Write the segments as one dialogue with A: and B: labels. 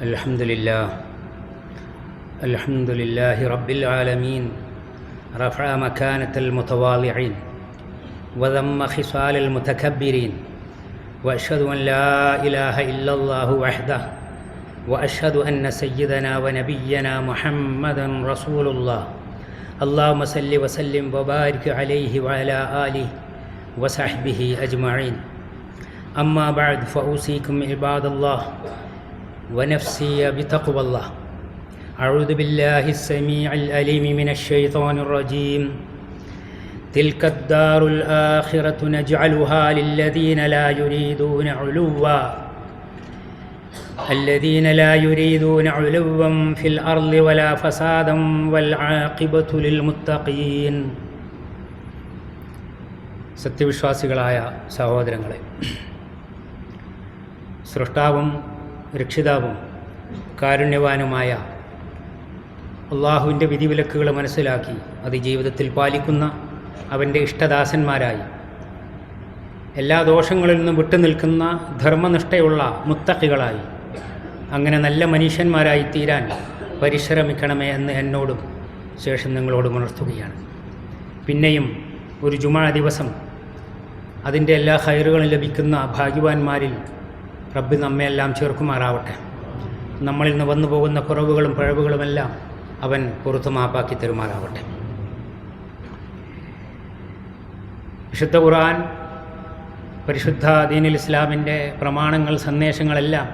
A: الحمد لله رب العالمين رفع مكانة المتواضعين وذم خصال المتكبرين وأشهد أن لا إله إلا الله وحده وأشهد أن سيدنا ونبينا محمدا رسول الله اللهم صل وسلم وبارك عليه وعلى آله وصحبه أجمعين أما بعد فأوصيكم عباد الله ونفسي بتقوى الله أعوذ بالله السميع العليم من الشيطان الرجيم تلك الدار الآخرة نجعلها للذين لا يريدون علوا في الأرض ولا فسادا والعاقبة للمتقين. സത്യവിശ്വാസികളായ സഹോദരങ്ങളെ, സൃഷ്ടാവും രക്ഷിതാവും കാരുണ്യവാനുമായ അള്ളാഹുവിൻ്റെ വിധിവിലക്കുകൾ മനസ്സിലാക്കി അത് ജീവിതത്തിൽ പാലിക്കുന്ന അവൻ്റെ ഇഷ്ടദാസന്മാരായി എല്ലാ ദോഷങ്ങളിൽ നിന്നും വിട്ടുനിൽക്കുന്ന ധർമ്മനിഷ്ഠയുള്ള മുത്തഖികളായി അങ്ങനെ നല്ല മനുഷ്യന്മാരായി തീരാൻ പരിശ്രമിക്കണമേ എന്ന് എന്നോടും ശേഷം നിങ്ങളോടും ഉണർത്തുകയാണ്. പിന്നെയും ഒരു ജുമുഅ ദിവസം അതിൻ്റെ എല്ലാ ഖൈറുകളും ലഭിക്കുന്ന ഭാഗ്യവാന്മാരിൽ റബ്ബ് നമ്മെല്ലാം ചേർക്കുമാറാവട്ടെ. നമ്മളിൽ നിന്ന് വന്നു പോകുന്ന കുറവുകളും പിഴവുകളുമെല്ലാം അവൻ പുറത്തു മാപ്പാക്കി തരുമാറാവട്ടെ. വിശുദ്ധ ഖുർആൻ, പരിശുദ്ധ ദീനുൽ ഇസ്ലാമിൻ്റെ പ്രമാണങ്ങൾ, സന്ദേശങ്ങളെല്ലാം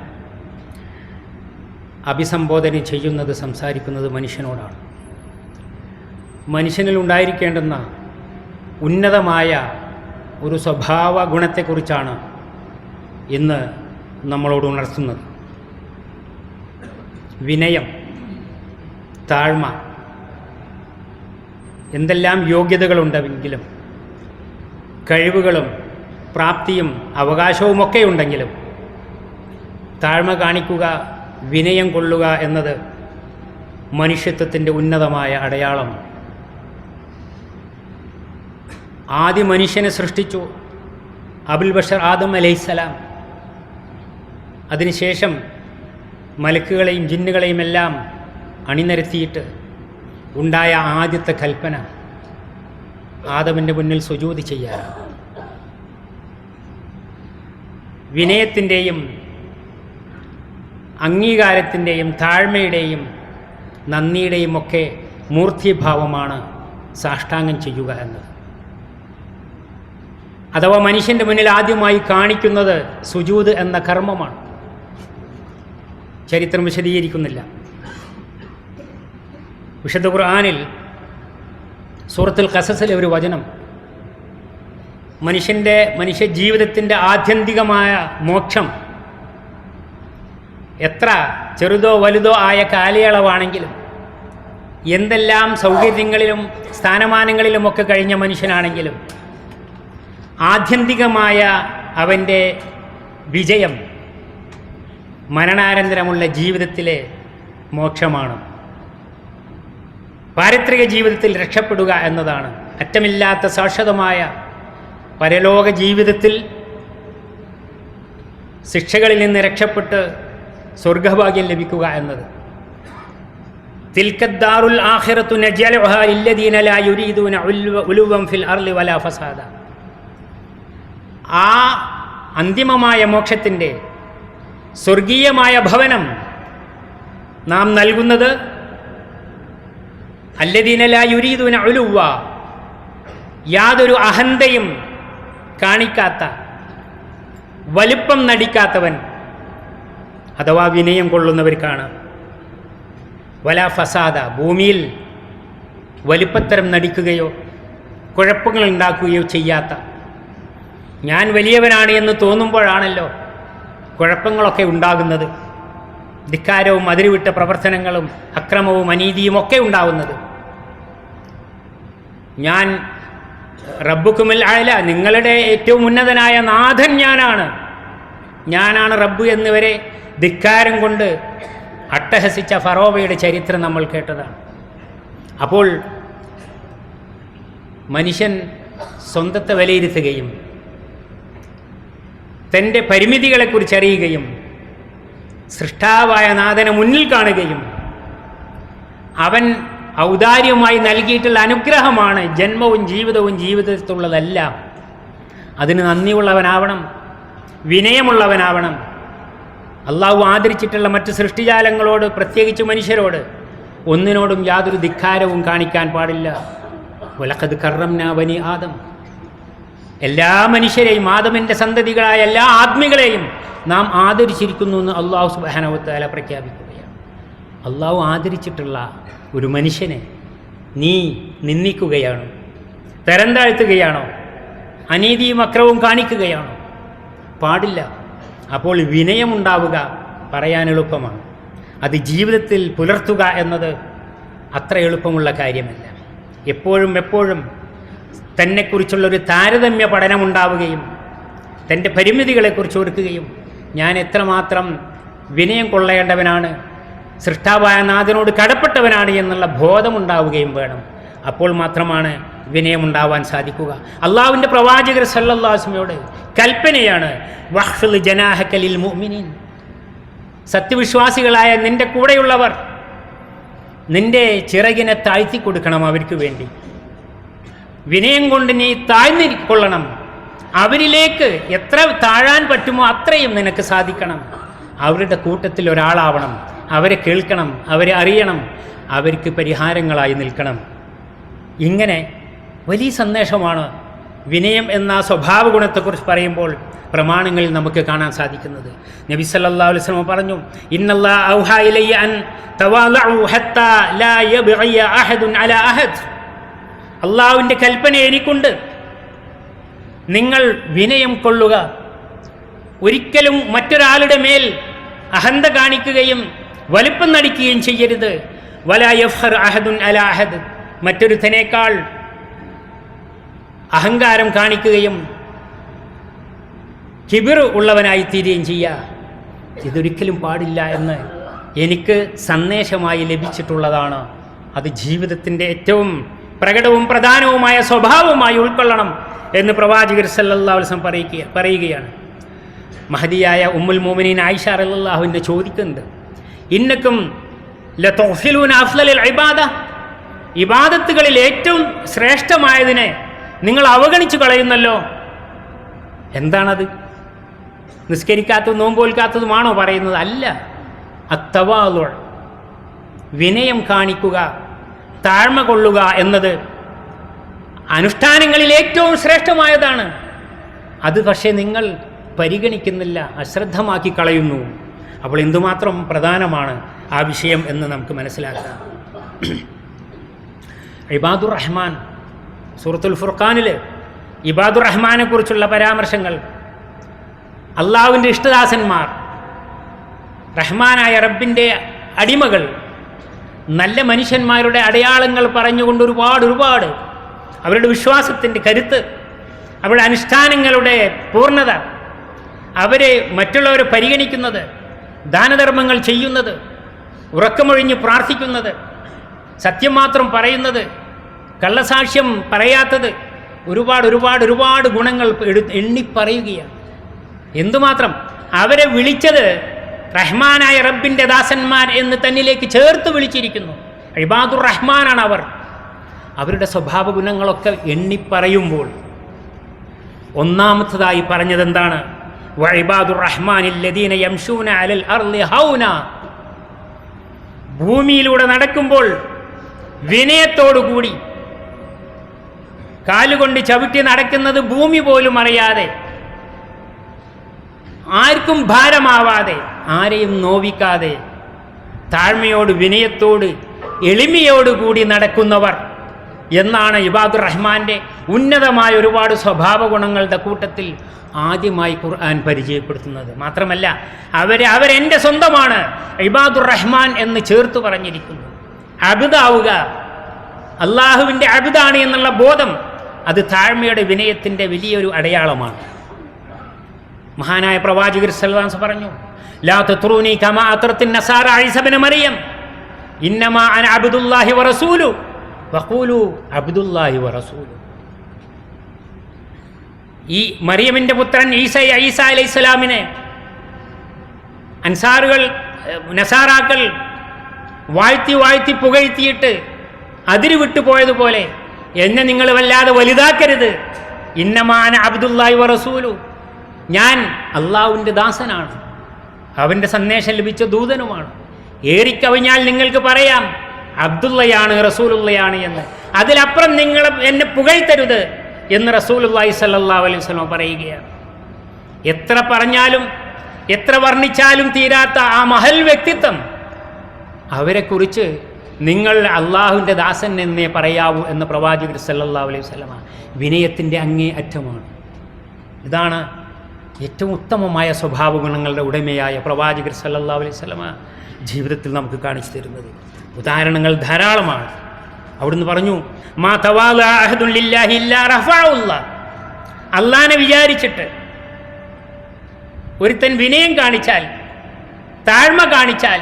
A: അഭിസംബോധന ചെയ്യുന്നത്, സംസാരിക്കുന്നത് മനുഷ്യനോടാണ്. മനുഷ്യനിൽ ഉണ്ടായിരിക്കേണ്ടുന്ന ഉന്നതമായ ഒരു സ്വഭാവ ഗുണത്തെക്കുറിച്ചാണ് ഇന്ന് നമ്മളോട് ഉണർത്തുന്നത്. വിനയം, താഴ്മ. എന്തെല്ലാം യോഗ്യതകളുണ്ടെങ്കിലും കഴിവുകളും പ്രാപ്തിയും അവകാശവുമൊക്കെ ഉണ്ടെങ്കിലും താഴ്മ കാണിക്കുക, വിനയം കൊള്ളുക എന്നത് മനുഷ്യത്വത്തിൻ്റെ ഉന്നതമായ അടയാളമാണ്. ആദ്യ മനുഷ്യനെ സൃഷ്ടിച്ചു അബുൽ ബഷർ ആദം അലൈഹിസ്സലാം. അതിനുശേഷം മലക്കുകളെയും ജിന്നുകളെയും എല്ലാം അണിനിരത്തിയിട്ട് ഉണ്ടായ ആദ്യത്തെ കൽപ്പന ആദമിൻ്റെ മുന്നിൽ സുജൂദ് ചെയ്യാനാണ്. വിനയത്തിൻ്റെയും അംഗീകാരത്തിൻ്റെയും താഴ്മയുടെയും നന്ദിയുടെയും ഒക്കെ മൂർത്തിഭാവമാണ് സാഷ്ടാംഗം ചെയ്യുക എന്നത്. അഥവാ മനുഷ്യൻ്റെ മുന്നിൽ ആദ്യമായി കാണിക്കുന്നത് സുജൂദ് എന്ന കർമ്മമാണ്. ചരിത്രം വിശദീകരിക്കുന്നില്ല. വിശുദ്ധ ഖുർആനിൽ സൂറത്തുൽ ഖസസിലെ ഒരു വചനം മനുഷ്യ ജീവിതത്തിൻ്റെ ആത്യന്തികമായ മോക്ഷം എത്ര ചെറുതോ വലുതോ ആയ കാലയളവാണെങ്കിലും എന്തെല്ലാം സൗകര്യങ്ങളിലും സ്ഥാനമാനങ്ങളിലുമൊക്കെ കഴിഞ്ഞ മനുഷ്യനാണെങ്കിലും ആത്യന്തികമായ അവൻ്റെ വിജയം മരണാനന്തരമുള്ള ജീവിതത്തിലെ മോക്ഷമാണ്. പാരിത്രിക ജീവിതത്തിൽ രക്ഷപ്പെടുക എന്നതാണ്. അറ്റമില്ലാത്ത ശാശ്വതമായ പരലോക ജീവിതത്തിൽ ശിക്ഷകളിൽ നിന്ന് രക്ഷപ്പെട്ട് സ്വർഗഭാഗ്യം ലഭിക്കുക എന്നത്. തിൽക്കദ്ദാറുൽ ആഖിറത്തു നജ്അലുഹാ ലില്ലദീന ലാ യുരീദൂന ഉലുവൻ ഫിൽ അർളി വലാ ഫസാദ. ആ അന്തിമമായ മോക്ഷത്തിൻ്റെ സ്വർഗീയമായ ഭവനം നാം നൽകുന്നത് അല്ലദീന ലാ യുരീദൂന ഉലുവ, യാതൊരു അഹന്തയും കാണിക്കാത്ത, വലുപ്പം നടിക്കാത്തവൻ അഥവാ വിനയം കൊള്ളുന്നവർക്കാണ്. വലാ ഫസാദ, ഭൂമിയിൽ വലുപ്പത്തരം നടിക്കുകയോ കുഴപ്പങ്ങൾ ഉണ്ടാക്കുകയോ ചെയ്യാത്ത. ഞാൻ വലിയവനാണ് എന്ന് തോന്നുമ്പോഴാണല്ലോ കുഴപ്പങ്ങളൊക്കെ ഉണ്ടാകുന്നത്. ധിക്കാരവും അതിരുവിട്ട പ്രവർത്തനങ്ങളും അക്രമവും അനീതിയും ഒക്കെ ഉണ്ടാവുന്നത്. ഞാൻ റബ്ബുക്കുമുൽ അഅല, നിങ്ങളുടെ ഏറ്റവും ഉന്നതനായ നാഥൻ ഞാനാണ് റബ്ബ് എന്നിവരെ ധിക്കാരം കൊണ്ട് അട്ടഹസിച്ച ഫറോവയുടെ ചരിത്രം നമ്മൾ കേട്ടതാണ്. അപ്പോൾ മനുഷ്യൻ സ്വന്തത്തെ വിലയിരുത്തുകയും തൻ്റെ പരിമിതികളെക്കുറിച്ച് അറിയുകയും സൃഷ്ടാവായ നാഥനെ മുന്നിൽ കാണുകയും അവൻ ഔദാര്യമായി നൽകിയിട്ടുള്ള അനുഗ്രഹമാണ് ജന്മവും ജീവിതവും ജീവിതത്തിലുള്ളതെല്ലാം. അതിന് നന്ദിയുള്ളവനാവണം, വിനയമുള്ളവനാവണം. അള്ളാഹു ആദരിച്ചിട്ടുള്ള മറ്റ് സൃഷ്ടിജാലങ്ങളോട്, പ്രത്യേകിച്ച് മനുഷ്യരോട് ഒന്നിനോടും യാതൊരു ധിക്കാരവും കാണിക്കാൻ പാടില്ല. വലഖദ് കറംനാ ബനി ആദം, എല്ലാ മനുഷ്യരെയും, ആദമിൻ്റെ സന്തതികളായ എല്ലാ ആത്മികളെയും നാം ആദരിച്ചിരിക്കുന്നു എന്ന് അള്ളാഹു സുബ്ഹാനഹു വ തആല പ്രഖ്യാപിക്കുകയാണ്. അള്ളാഹു ആദരിച്ചിട്ടുള്ള ഒരു മനുഷ്യനെ നീ നിന്ദിക്കുകയാണോ? തരം താഴ്ത്തുകയാണോ? അനീതിയും അക്രമവും കാണിക്കുകയാണോ? പാടില്ല. അപ്പോൾ വിനയമുണ്ടാവുക പറയാൻ എളുപ്പമാണ്, അത് ജീവിതത്തിൽ പുലർത്തുക എന്നത് അത്ര എളുപ്പമുള്ള കാര്യമല്ല. എപ്പോഴും തന്നെക്കുറിച്ചുള്ളൊരു താരതമ്യ പഠനമുണ്ടാവുകയും തൻ്റെ പരിമിതികളെക്കുറിച്ച് ഓർക്കുകയും ഞാൻ എത്രമാത്രം വിനയം കൊള്ളേണ്ടവനാണ്, സൃഷ്ടാവായ നാഥനോട് കടപ്പെട്ടവനാണ് എന്നുള്ള ബോധമുണ്ടാവുകയും വേണം. അപ്പോൾ മാത്രമാണ് വിനയമുണ്ടാവാൻ സാധിക്കുക. അള്ളാഹുവിൻ്റെ പ്രവാചകർ സല്ലല്ലാഹു അലൈഹി വസല്ലമയോട് കൽപ്പനയാണ്, വഖ്ഫിദ് ജനാഹക ലിൽ മുഅ്മിനീൻ, സത്യവിശ്വാസികളായ നിൻ്റെ കൂടെയുള്ളവർ, നിൻ്റെ ചിറകിനെ താഴ്ത്തി കൊടുക്കണം അവർക്ക് വേണ്ടി. വിനയം കൊണ്ട് നീ താഴ്ന്നിക്കൊള്ളണം. അവരിലേക്ക് എത്ര താഴാൻ പറ്റുമോ അത്രയും നിനക്ക് സാധിക്കണം. അവരുടെ കൂട്ടത്തിൽ ഒരാളാവണം. അവരെ കേൾക്കണം, അവരെ അറിയണം, അവർക്ക് പരിഹാരങ്ങളായി നിൽക്കണം. ഇങ്ങനെ വലിയ സന്ദേശമാണ് വിനയം എന്ന സ്വഭാവ ഗുണത്തെക്കുറിച്ച് പറയുമ്പോൾ പ്രമാണങ്ങളിൽ നമുക്ക് കാണാൻ സാധിക്കുന്നത്. നബി സല്ലല്ലാഹു അലൈഹി വസല്ലം പറഞ്ഞു, ഇന്നല്ലാഹ ഔഹാ ഇലയ്യ അൻ തവാലഉ ഹത്താ ലാ യബ്ഗിയ അഹദുൻ അലാ അഹദ്. അള്ളാഹുവിൻ്റെ കൽപ്പന എനിക്കുണ്ട്, നിങ്ങൾ വിനയം കൊള്ളുക, ഒരിക്കലും മറ്റൊരാളുടെ മേൽ അഹന്ത കാണിക്കുകയും വലിപ്പം നടിക്കുകയും ചെയ്യരുത്. വലാ യഫ്ഖർ അഹദുൻ അലാ അഹദ്, മറ്റൊരുത്തനേക്കാൾ അഹങ്കാരം കാണിക്കുകയും കിബിർ ഉള്ളവനായി തീരുകയും ചെയ്യുക. ഇതൊരിക്കലും പാടില്ല എന്ന് എനിക്ക് സന്ദേശമായി ലഭിച്ചിട്ടുള്ളതാണ്. അത് ജീവിതത്തിൻ്റെ ഏറ്റവും പ്രകടവും പ്രധാനവുമായ സ്വഭാവമായി ഉൾക്കൊള്ളണം എന്ന് പ്രവാചകർ സല്ലല്ലാഹു അലൈഹി വസല്ലം പറയുകയാണ്. മഹദിയായ ഉമ്മുൽ മുഅ്മിനീൻ ആയിഷ റളിയല്ലാഹു അൻഹ ചോദിക്കുന്നുണ്ട്, ഇന്നക്കും ലതുഗ്ഫിലൂന അഫ്ളൽ ഇബാദ, ഇബാദത്തുകളിൽ ഏറ്റവും ശ്രേഷ്ഠമായതിനെ നിങ്ങൾ അവഗണിച്ചു കളയുന്നല്ലോ. എന്താണത്? നിസ്കരിക്കാത്തതും നോമ്പോൽക്കാത്തതുമാണോ പറയുന്നത്? അല്ല. അത്തവാളു, വിനയം കാണിക്കുക, താഴ്മ കൊള്ളുക എന്നത് അനുഷ്ഠാനങ്ങളിൽ ഏറ്റവും ശ്രേഷ്ഠമായതാണ്. അത് പക്ഷേ നിങ്ങൾ പരിഗണിക്കുന്നില്ല, അശ്രദ്ധമാക്കി കളയുന്നു. അപ്പോൾ എന്തുമാത്രം പ്രധാനമാണ് ആ വിഷയം എന്ന് നമുക്ക് മനസ്സിലാക്കാം. ഇബാദുർ റഹ്മാൻ, സൂറത്തുൽ ഫുർഖാനിൽ ഇബാദുർ റഹ്മാനെ കുറിച്ചുള്ള പരാമർശങ്ങൾ, അള്ളാഹുവിൻ്റെ ഇഷ്ടദാസന്മാർ, റഹ്മാനായ റബ്ബിൻ്റെ അടിമകൾ, നല്ല മനുഷ്യന്മാരുടെ അടയാളങ്ങൾ പറഞ്ഞുകൊണ്ട് ഒരുപാട് അവരുടെ വിശ്വാസത്തിൻ്റെ കരുത്ത്, അവരുടെ അനുഷ്ഠാനങ്ങളുടെ പൂർണ്ണത, അവരെ മറ്റുള്ളവരെ പരിഗണിക്കുന്നത്, ദാനധർമ്മങ്ങൾ ചെയ്യുന്നത്, ഉറക്കമൊഴിഞ്ഞ് പ്രാർത്ഥിക്കുന്നത്, സത്യം മാത്രം പറയുന്നത്, കള്ളസാക്ഷ്യം പറയാത്തത്, ഒരുപാട് ഗുണങ്ങൾ എണ്ണിപ്പറയുകയാണ്. എന്തുമാത്രം അവരെ വിളിച്ചത് റഹ്മാനായ റബ്ബിൻ്റെ ദാസന്മാർ എന്ന് തന്നിലേക്ക് ചേർത്ത് വിളിച്ചിരിക്കുന്നു. ഇബാദുർ റഹ്മാനാണ് അവർ. അവരുടെ സ്വഭാവ ഗുണങ്ങളൊക്കെ എണ്ണിപ്പറയുമ്പോൾ ഒന്നാമത്തതായി പറഞ്ഞത് എന്താണ്? വഇബാദുർ റഹ്മാനില്ലദീന യംശൂന അലൽ അർളി ഹൗന, ഭൂമിയിലൂടെ നടക്കുമ്പോൾ വിനയത്തോടുകൂടി കാലുകൊണ്ട് ചവിട്ടി നടക്കുന്നത്, ഭൂമി പോലും അറിയാതെ, ആർക്കും ഭാരമാവാതെ, ആരെയും നോവിക്കാതെ, താഴ്മയോട് വിനയത്തോട് എളിമയോടുകൂടി നടക്കുന്നവർ എന്നാണ് ഇബാദുർ റഹ്മാൻ്റെ ഉന്നതമായ ഒരുപാട് സ്വഭാവ ഗുണങ്ങളുടെ കൂട്ടത്തിൽ ആദ്യമായി ഖുർആൻ പരിചയപ്പെടുത്തുന്നത്. മാത്രമല്ല അവരെൻ്റെ സ്വന്തമാണ്, ഇബാദുർ റഹ്മാൻ എന്ന് ചേർത്ത് പറഞ്ഞിരിക്കുന്നു. അബ്ദാവുക, അള്ളാഹുവിൻ്റെ അബ്ദാണ് എന്നുള്ള ബോധം, അത് താഴ്മയുടെ വിനയത്തിൻ്റെ വലിയൊരു അടയാളമാണ്. മഹാനായ പ്രവാചകർ സല്ലല്ലാഹു അലൈഹി വസല്ലം പറഞ്ഞു, ലാ തത്റൂനി കമാ അത്റത്തിൻ നസാറ ഈസ ഇബ്നു മറിയം, ഇന്നമാ അന അബ്ദുല്ലാഹി വറസൂലു വഖൂലു അബ്ദുല്ലാഹി വറസൂലു. ഈ മറിയമിൻ്റെ പുത്രൻ ഈസ അലൈഹിസ്സലാമിനെ അൻസാറുകൾ നസാറാക്കൾ വാഴ്ത്തി വാഴ്ത്തി പുകഴ്ത്തിയിട്ട് അതിര് വിട്ടുപോയതുപോലെ എന്നെ നിങ്ങൾ വല്ലാതെ വലുതാക്കരുത്. ഇന്നമാന അബ്ദുല്ലാഹി വ റസൂലു, ഞാൻ അള്ളാഹുവിൻ്റെ ദാസനാണ്, അവൻ്റെ സന്ദേശം ലഭിച്ച ദൂതനുമാണ്. ഏറിക്കവിഞ്ഞാൽ നിങ്ങൾക്ക് പറയാം അബ്ദുള്ളയാണ് റസൂലുള്ളയാണ് എന്ന്. അതിലപ്പുറം നിങ്ങൾ എന്നെ പുകഴ്ത്തരുത് എന്ന് റസൂലുള്ളാഹി സ്വല്ലല്ലാഹു അലൈഹി വസല്ലം പറയുകയാണ്. എത്ര പറഞ്ഞാലും എത്ര വർണ്ണിച്ചാലും തീരാത്ത ആ മഹൽ വ്യക്തിത്വം, അവരെക്കുറിച്ച് നിങ്ങൾ അള്ളാഹുവിൻ്റെ ദാസൻ എന്നേ പറയാവൂ എന്ന് പ്രവാചകർ സല്ലല്ലാഹു അലൈഹി വസല്ലം വിനയത്തിൻ്റെ അങ്ങേ അറ്റമാണ്. ഇതാണ് ഏറ്റവും ഉത്തമമായ സ്വഭാവ ഗുണങ്ങളുടെ ഉടമയായ പ്രവാചകർ സല്ലല്ലാഹു അലൈഹി വസല്ലം ജീവിതത്തിൽ നമുക്ക് കാണിച്ചു തരുന്നത്. ഉദാഹരണങ്ങൾ ധാരാളമാണ്. അവിടുന്ന് പറഞ്ഞു, മാ തവാല അഹദുൻ ലില്ലാഹി ഇല്ലാ റഫഅഹുല്ലാഹ്. അള്ളാഹനെ വിചാരിച്ചിട്ട് ഒരുത്തൻ വിനയം കാണിച്ചാൽ, താഴ്മ കാണിച്ചാൽ,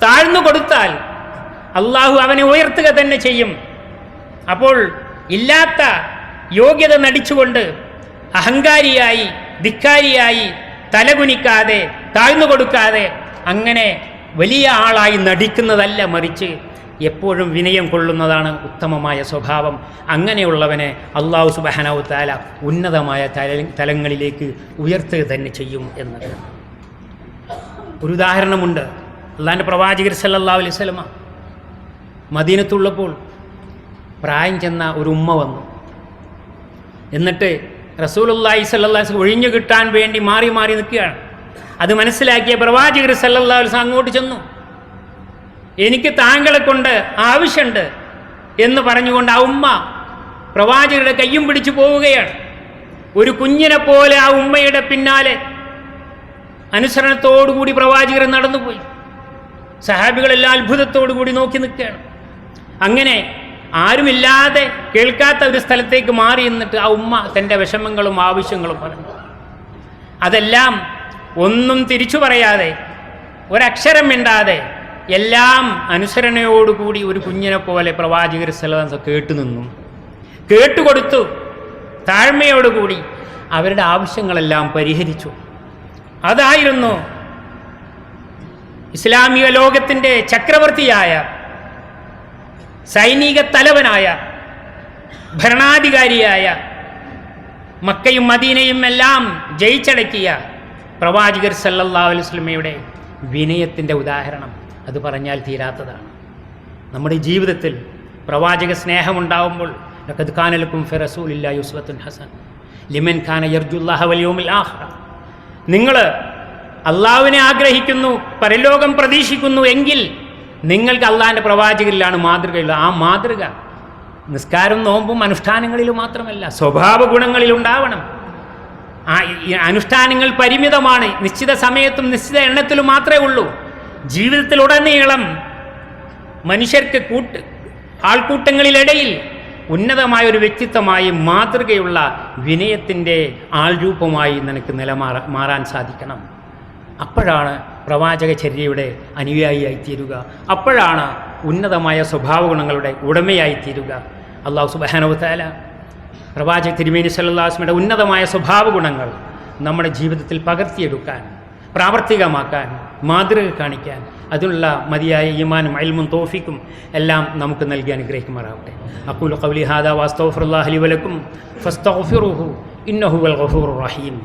A: താഴ്ന്നു കൊടുത്താൽ അള്ളാഹു അവനെ ഉയർത്തുക തന്നെ ചെയ്യും. അപ്പോൾ ഇല്ലാത്ത യോഗ്യത നടിച്ചുകൊണ്ട് അഹങ്കാരിയായി ധിക്കാരിയായി തലകുനിക്കാതെ താഴ്ന്നു കൊടുക്കാതെ അങ്ങനെ വലിയ ആളായി നടിക്കുന്നതല്ല, മറിച്ച് എപ്പോഴും വിനയം കൊള്ളുന്നതാണ് ഉത്തമമായ സ്വഭാവം. അങ്ങനെയുള്ളവനെ അള്ളാഹു സുബ്ഹാനഹു വ തആല ഉന്നതമായ തലങ്ങളിലേക്ക് ഉയർത്തുക തന്നെ ചെയ്യും എന്നത്. ഒരു ഉദാഹരണമുണ്ട്. അള്ളാഹിൻ്റെ പ്രവാചകർ സല്ലല്ലാഹു അലൈഹി വസല്ലം മദീനത്തുള്ളപ്പോൾ പ്രായം ചെന്ന ഒരു ഉമ്മ വന്നു. എന്നിട്ട് റസൂലുള്ളാഹി സ്വല്ലല്ലാഹു അലൈഹി വസല്ലം ഒഴിഞ്ഞു കിട്ടാൻ വേണ്ടി മാറി മാറി നിൽക്കുകയാണ്. അത് മനസ്സിലാക്കിയ പ്രവാചകർ സല്ലല്ലാഹു അലൈഹി വസല്ലം അങ്ങോട്ട് ചെന്നു. എനിക്ക് താങ്കളെ കൊണ്ട് ആവശ്യമുണ്ട് എന്ന് പറഞ്ഞുകൊണ്ട് ആ ഉമ്മ പ്രവാചകരുടെ കയ്യും പിടിച്ചു പോവുകയാണ്. ഒരു കുഞ്ഞിനെ പോലെ ആ ഉമ്മയുടെ പിന്നാലെ അനുസരണത്തോടുകൂടി പ്രവാചകർ നടന്നുപോയി. സഹാബികളെല്ലാം അത്ഭുതത്തോടു കൂടി നോക്കി നിൽക്കുകയാണ്. അങ്ങനെ ആരുമില്ലാതെ കേൾക്കാത്ത ഒരു സ്ഥലത്തേക്ക് മാറി നിന്നിട്ട് ആ ഉമ്മ തൻ്റെ വിഷമങ്ങളും ആവശ്യങ്ങളും പറഞ്ഞു. അതെല്ലാം ഒന്നും തിരിച്ചു പറയാതെ, ഒരക്ഷരം മിണ്ടാതെ, എല്ലാം അനുസരണയോടുകൂടി ഒരു കുഞ്ഞിനെ പോലെ പ്രവാചകർ സല്ലല്ലാഹു അലൈഹി വസല്ലം കേട്ടുനിന്നു, കേട്ടുകൊടുത്തു. താഴ്മയോടുകൂടി അവരുടെ ആവശ്യങ്ങളെല്ലാം പരിഹരിച്ചു. അതായിരുന്നു ഇസ്ലാമിക ലോകത്തിൻ്റെ ചക്രവർത്തിയായ, സൈനിക തലവനായ, ഭരണാധികാരിയായ, മക്കയും മദീനയും എല്ലാം ജയിച്ചടക്കിയ പ്രവാചകർ സല്ലല്ലാഹു അലൈഹി വസല്ലമയുടെ വിനയത്തിൻ്റെ ഉദാഹരണം. അത് പറഞ്ഞാൽ തീരാത്തതാണ്. നമ്മുടെ ജീവിതത്തിൽ പ്രവാചക സ്നേഹമുണ്ടാവുമ്പോൾ ലഖദ് കാന ലക്കും ഫി റസൂലില്ലാഹി ഉസ്വത്തുൻ ഹസന ലിമൻ കാന യർജുല്ലാഹ വൽ യൗമിൽ ആഖിറ. നിങ്ങൾ അള്ളാഹുവിനെ ആഗ്രഹിക്കുന്നു, പരലോകം പ്രതീക്ഷിക്കുന്നു എങ്കിൽ നിങ്ങൾക്ക് അള്ളാഹിൻ്റെ പ്രവാചകരിലാണ് മാതൃകയുള്ളത്. ആ മാതൃക നിസ്കാരം നോമ്പും അനുഷ്ഠാനങ്ങളിലും മാത്രമല്ല, സ്വഭാവ ഗുണങ്ങളിലുണ്ടാവണം. അനുഷ്ഠാനങ്ങൾ പരിമിതമാണ്, നിശ്ചിത സമയത്തും നിശ്ചിത എണ്ണത്തിലും മാത്രമേ ഉള്ളൂ. ജീവിതത്തിലുടനീളം മനുഷ്യർക്ക് ആൾക്കൂട്ടങ്ങളിലിടയിൽ ഉന്നതമായൊരു വ്യക്തിത്വമായി മാതൃകയുള്ള വിനയത്തിൻ്റെ ആൾരൂപമായി നിനക്ക് മാറാൻ സാധിക്കണം. അപ്പോഴാണ് പ്രവാചകചര്യയുടെ അനുയായിയായിത്തീരുക. അപ്പോഴാണ് ഉന്നതമായ സ്വഭാവ ഗുണങ്ങളുടെ ഉടമയായിത്തീരുക. അല്ലാഹു സുബ്ഹാനഹു വ തആല പ്രവാചക തിരുമേനി സല്ലല്ലാഹു അലൈഹി വസല്ലമയുടെ ഉന്നതമായ സ്വഭാവ ഗുണങ്ങൾ നമ്മുടെ ജീവിതത്തിൽ പകർത്തിയെടുക്കാൻ, പ്രാവർത്തികമാക്കാൻ, മാതൃക കാണിക്കാൻ അതിനുള്ള മതിയായ ഈമാനും ഇൽമും തൗഫീഖും എല്ലാം നമുക്ക് നൽകി അനുഗ്രഹിക്കുമാറാവട്ടെ. അഖൂലു ഖൗലി ഹാദാ വഅസ്തഗ്ഫിറുല്ലാഹ ലി വലക്കും ഫസ്തഗ്ഫിറുഹു ഇന്നഹു ഹുവൽ ഗഫൂറുർ റഹീം.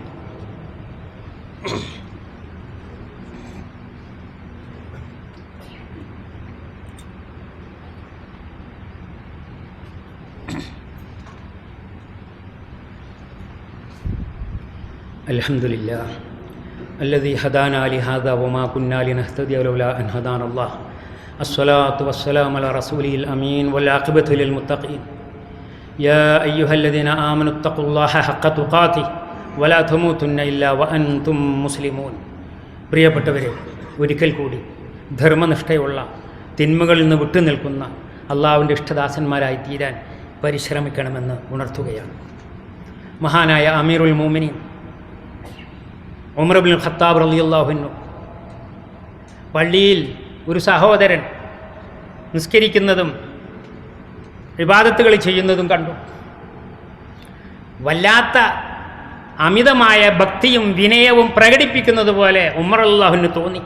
A: അൽഹംദുലില്ലാഹ് الذي هدانا لهذا وما كنا لنهتدي لولا أن هدانا الله الصلاة والسلام على رسوله الأمين والعاقبة للمتقين يا أيها الذين آمنوا اتقوا الله حق تقاته ولا تموتن إلا وأنتم مسلمون. പ്രിയപ്പെട്ടവരെ, ഒരിക്കൽ കൂടി ധർമ്മനിഷ്ഠയുള്ള തിന്മകളിൽ നിന്ന് വിട്ടുനിൽക്കുന്ന അള്ളാഹുവിൻ്റെ ഇഷ്ടദാസന്മാരായി തീരാൻ പരിശ്രമിക്കണമെന്ന് ഉണർത്തുകയാണ്. മഹാനായ അമീറുൽ മുഅ്മിനീൻ ഉമർ ഇബ്നുൽ ഖത്താബ് റളിയല്ലാഹു അൻഹു പള്ളിയിൽ ഒരു സഹോദരൻ നിസ്കരിക്കുന്നതും ഇബാദത്തുകൾ ചെയ്യുന്നതും കണ്ടു. വല്ലാത്ത അമിതമായ ഭക്തിയും വിനയവും പ്രകടിപ്പിക്കുന്നത് പോലെ ഉമർ റളിയല്ലാഹുവിന് തോന്നി.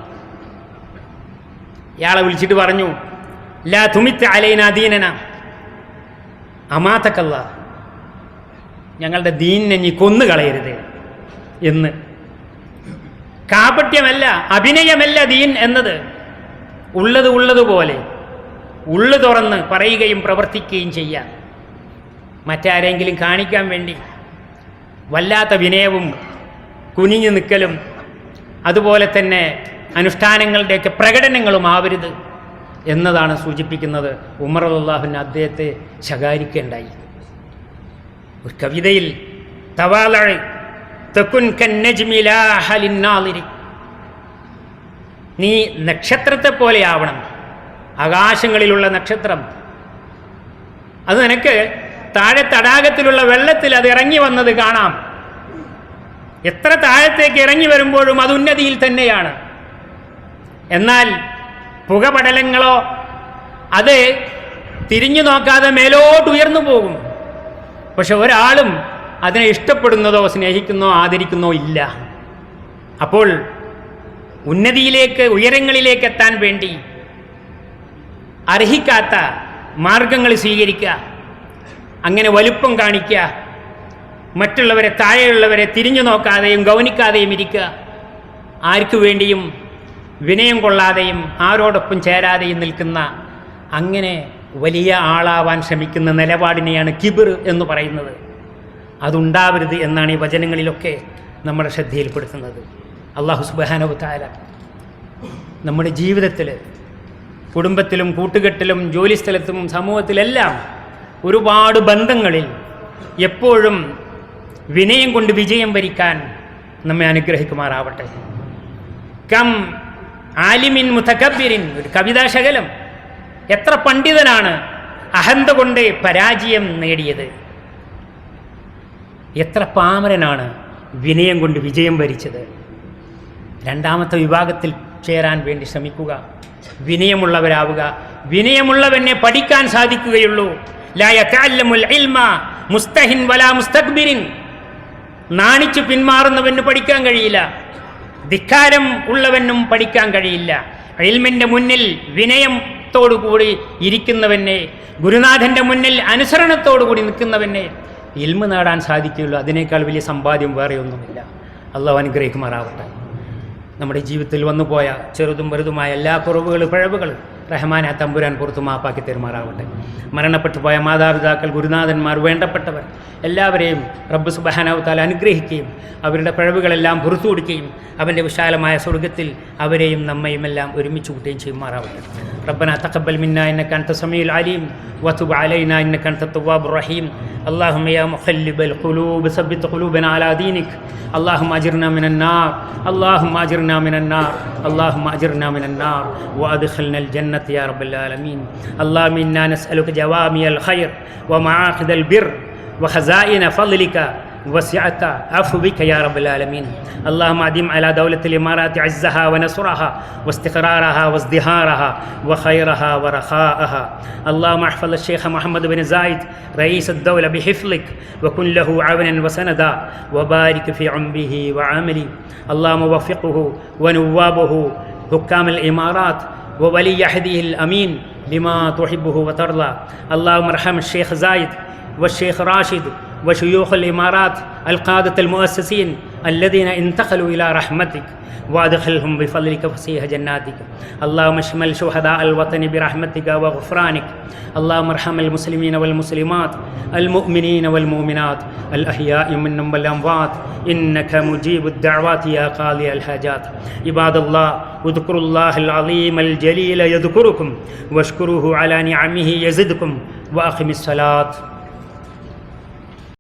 A: ഇയാളെ വിളിച്ചിട്ട് പറഞ്ഞു, ലാ തുമിത്ത് അലൈനാ ദീനന അമാതക്കല്ലാ, ഞങ്ങളുടെ ദീനിനെ നീ കൊന്നുകളയരുത് എന്ന്. കാപട്യമല്ല, അഭിനയമല്ല ദീൻ എന്നത്. ഉള്ളതുപോലെ ഉള്ളു തുറന്ന് പറയുകയും പ്രവർത്തിക്കുകയും ചെയ്യാം. മറ്റാരെങ്കിലും കാണിക്കാൻ വേണ്ടി വല്ലാത്ത വിനയവും കുനിഞ്ഞു നിൽക്കലും അതുപോലെ തന്നെ അനുഷ്ഠാനങ്ങളുടെയൊക്കെ പ്രകടനങ്ങളും ആവരുത് എന്നതാണ് സൂചിപ്പിക്കുന്നത്. ഉമർ റളിയല്ലാഹു അദ്ദേഹത്തെ ശകാരിക്കുകയുണ്ടായി. ഒരു കവിതയിൽ തവാലഅ തകുൻ കന്നജ്മി ലാഹ ലിന്നാളിരി, നീ നക്ഷത്രത്തെ പോലെ ആവണം, ആകാശങ്ങളിലുള്ള നക്ഷത്രം. അത് നിനക്ക് താഴെ തടാകത്തിലുള്ള വെള്ളത്തിൽ അത് ഇറങ്ങി വന്നത് കാണാം. എത്ര താഴത്തേക്ക് ഇറങ്ങി വരുമ്പോഴും അത് ഉന്നതിയിൽ തന്നെയാണ്. എന്നാൽ പുകപടലങ്ങളോ അത് തിരിഞ്ഞു നോക്കാതെ മേലോട്ട് ഉയർന്നു പോകും. പക്ഷെ ഒരാളും അതിനെ ഇഷ്ടപ്പെടുന്നതോ സ്നേഹിക്കുന്നോ ആദരിക്കുന്നോ ഇല്ല. അപ്പോൾ ഉന്നതിയിലേക്ക് ഉയരങ്ങളിലേക്ക് എത്താൻ വേണ്ടി അർഹിക്കാത്ത മാർഗങ്ങൾ സ്വീകരിക്കുക, അങ്ങനെ വലുപ്പം കാണിക്കുക, മറ്റുള്ളവരെ താഴെയുള്ളവരെ തിരിഞ്ഞു നോക്കാതെയും ഗൗനിക്കാതെയും ഇരിക്കുക, ആർക്കു വേണ്ടിയും വിനയം കൊള്ളാതെയും ആരോടൊപ്പം ചേരാതെയും നിൽക്കുന്ന അങ്ങനെ വലിയ ആളാവാൻ ശ്രമിക്കുന്ന നിലപാടിനെയാണ് കിബിർ എന്ന് പറയുന്നത്. അതുണ്ടാവരുത് എന്നാണ് ഈ വചനങ്ങളിലൊക്കെ നമ്മുടെ ശ്രദ്ധയിൽപ്പെടുത്തുന്നത്. അല്ലാഹു സുബ്ഹാനഹു വ തആല നമ്മുടെ ജീവിതത്തിൽ, കുടുംബത്തിലും കൂട്ടുകെട്ടിലും ജോലിസ്ഥലത്തും സമൂഹത്തിലെല്ലാം ഒരുപാട് ബന്ധങ്ങളിൽ എപ്പോഴും വിനയം കൊണ്ട് വിജയം വരിക്കാൻ നമ്മെ അനുഗ്രഹിക്കുമാറാവട്ടെ. കം ആലിമിൻ മുതകബ്ബിരിൻ, ഒരു കവിതാശകലം. എത്ര പണ്ഡിതനാണ് അഹന്ത കൊണ്ട് പരാജയം നേടിയത്, എത്ര പാമരനാണ് വിനയം കൊണ്ട് വിജയം വരിച്ചത്. രണ്ടാമത്തെ വിഭാഗത്തിൽ ചേരാൻ വേണ്ടി ശ്രമിക്കുക, വിനയമുള്ളവരാവുക. വിനയമുള്ളവനെ പഠിക്കാൻ സാധിക്കുകയുള്ളൂ. ലാ യതഅല്ലമുൽ ഇൽമ മുസ്തഹിൻ വലാ മുസ്തക്ബിരിൻ, നാണിച്ചു പിന്മാറുന്നവന് പഠിക്കാൻ കഴിയില്ല, ധിക്കാരം ഉള്ളവനും പഠിക്കാൻ കഴിയില്ല. ഇൽമിൻ്റെ മുന്നിൽ വിനയത്തോടുകൂടി ഇരിക്കുന്നവനെ, ഗുരുനാഥൻ്റെ മുന്നിൽ അനുസരണത്തോടുകൂടി നിൽക്കുന്നവനെ ഇൽമ് നേടാൻ സാധിക്കുകയുള്ളൂ. അതിനേക്കാൾ വലിയ സമ്പാദ്യം വേറെ ഒന്നുമില്ല. അല്ലാഹു അനുഗ്രഹിക്കുമാറാവട്ടെ. നമ്മുടെ ജീവിതത്തിൽ വന്നുപോയ ചെറുതും വലുതുമായ എല്ലാ കുറവുകളും പിഴവുകളും റഹ്മാനെ തമ്പുരാൻ പുറത്തു മാപ്പാക്കി തെരുമാറാവട്ടെ. മരണപ്പെട്ടു പോയ മാതാപിതാക്കൾ, ഗുരുനാഥന്മാർ, വേണ്ടപ്പെട്ടവർ എല്ലാവരെയും റബ്ബ് സുബ്ഹാനഹു വ തആല അനുഗ്രഹിക്കുകയും അവരുടെ പിഴവുകളെല്ലാം പുറത്തു കൊടുക്കുകയും അവൻ്റെ വിശാലമായ സ്വർഗ്ഗത്തിൽ അവരെയും നമ്മയും എല്ലാം ഒരുമിച്ച് കൂട്ടുകയും ചെയ്യുമാറാവട്ടെ. റബ്ബനാ തഖബ്ബൽ മിന്നാ ഇന്നക അൻത സമീഉൽ അലീം വതുബ് അലൈനാ ഇന്നക അൻത തവ്വാബുർ റഹീം. اللهم يا مقلب القلوب ثبت قلوبنا على دينك. اللهم أجرنا من النار، اللهم أجرنا من النار، اللهم أجرنا من النار وأدخلنا الجنة يا رب العالمين. اللهم إنا نسألك جوامع الخير ومعاقد البر وخزائن فضلك وسعة عفوك يا رب العالمين. اللهم أدم على دولة الإمارات عزها ونصرها واستقرارها وازدهارها وخيرها ورخاءها. اللهم احفظ الشيخ محمد بن زايد رئيس الدولة بحفظك وكن له عونا وسندا وبارك في عمره وعمله. اللهم وفقه ونوابه حكام الإمارات وولي عهده الأمين لما تحبه وترضى. اللهم ارحم الشيخ زايد والشيخ راشد وشيوخ الإمارات القادة المؤسسين الذين انتقلوا إلى رحمتك وادخلهم بفضلك فسيح جناتك. اللهم اشمل شهداء الوطن برحمتك وغفرانك. اللهم ارحم المسلمين والمسلمات المؤمنين والمؤمنات الأحياء منهم والأموات إنك مجيب الدعوات يا قاضي الحاجات. عباد الله اذكروا الله العظيم الجليل يذكركم واشكروه على نعمه يزدكم وأقم الصلاة.